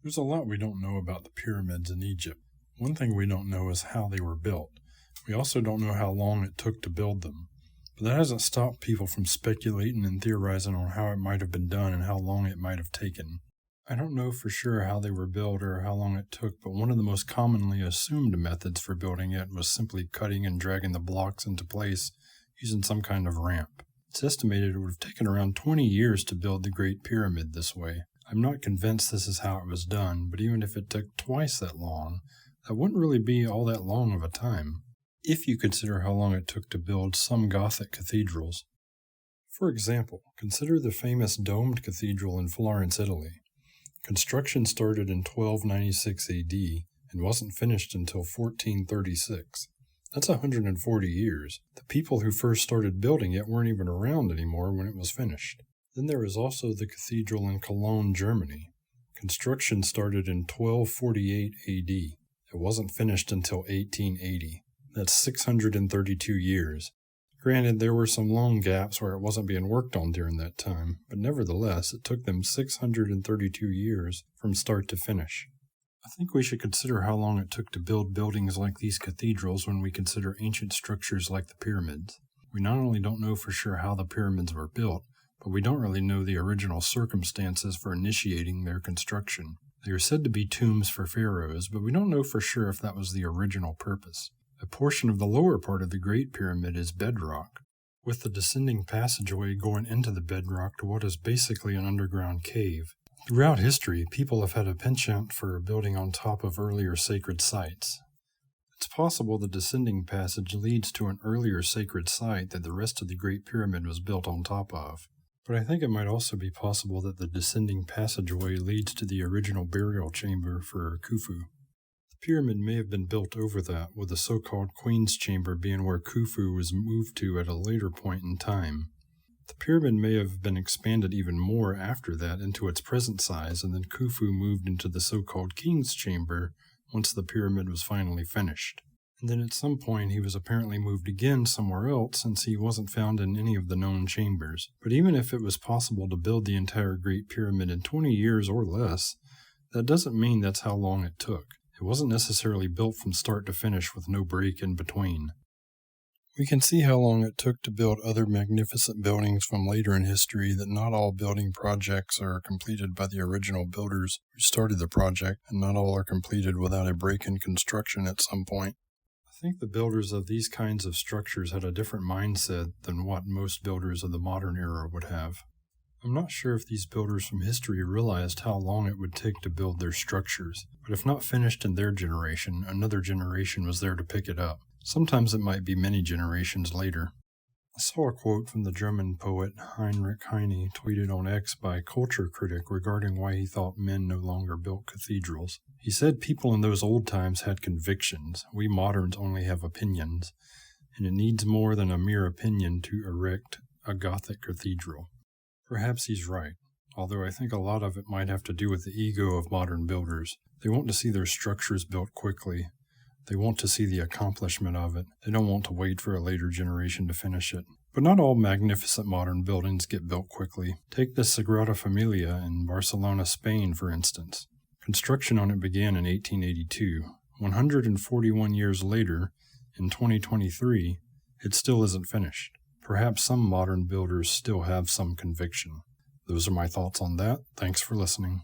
There's a lot we don't know about the pyramids in Egypt. One thing we don't know is how they were built. We also don't know how long it took to build them. But that hasn't stopped people from speculating and theorizing on how it might have been done and how long it might have taken. I don't know for sure how they were built or how long it took, but one of the most commonly assumed methods for building it was simply cutting and dragging the blocks into place using some kind of ramp. It's estimated it would have taken around 20 years to build the Great Pyramid this way. I'm not convinced this is how it was done, but even if it took twice that long, that wouldn't really be all that long of a time, if you consider how long it took to build some Gothic cathedrals. For example, consider the famous domed cathedral in Florence, Italy. Construction started in 1296 AD and wasn't finished until 1436. That's 140 years. The people who first started building it weren't even around anymore when it was finished. Then there is also the cathedral in Cologne, Germany. Construction started in 1248 AD. It wasn't finished until 1880. That's 632 years. Granted, there were some long gaps where it wasn't being worked on during that time, but nevertheless, it took them 632 years from start to finish. I think we should consider how long it took to build buildings like these cathedrals when we consider ancient structures like the pyramids. We not only don't know for sure how the pyramids were built, but we don't really know the original circumstances for initiating their construction. They are said to be tombs for pharaohs, but we don't know for sure if that was the original purpose. A portion of the lower part of the Great Pyramid is bedrock, with the descending passageway going into the bedrock to what is basically an underground cave. Throughout history, people have had a penchant for building on top of earlier sacred sites. It's possible the descending passage leads to an earlier sacred site that the rest of the Great Pyramid was built on top of. But I think it might also be possible that the descending passageway leads to the original burial chamber for Khufu. The pyramid may have been built over that, with the so-called Queen's Chamber being where Khufu was moved to at a later point in time. The pyramid may have been expanded even more after that into its present size, and then Khufu moved into the so-called King's Chamber once the pyramid was finally finished. And then at some point he was apparently moved again somewhere else since he wasn't found in any of the known chambers. But even if it was possible to build the entire Great Pyramid in 20 years or less, that doesn't mean that's how long it took. It wasn't necessarily built from start to finish with no break in between. We can see how long it took to build other magnificent buildings from later in history, that not all building projects are completed by the original builders who started the project, and not all are completed without a break in construction at some point. I think the builders of these kinds of structures had a different mindset than what most builders of the modern era would have. I'm not sure if these builders from history realized how long it would take to build their structures, but if not finished in their generation, another generation was there to pick it up. Sometimes it might be many generations later. I saw a quote from the German poet Heinrich Heine tweeted on X by a culture critic regarding why he thought men no longer built cathedrals. He said people in those old times had convictions, we moderns only have opinions, and it needs more than a mere opinion to erect a Gothic cathedral. Perhaps he's right, although I think a lot of it might have to do with the ego of modern builders. They want to see their structures built quickly. They want to see the accomplishment of it. They don't want to wait for a later generation to finish it. But not all magnificent modern buildings get built quickly. Take the Sagrada Familia in Barcelona, Spain, for instance. Construction on it began in 1882. 141 years later, in 2023, it still isn't finished. Perhaps some modern builders still have some conviction. Those are my thoughts on that. Thanks for listening.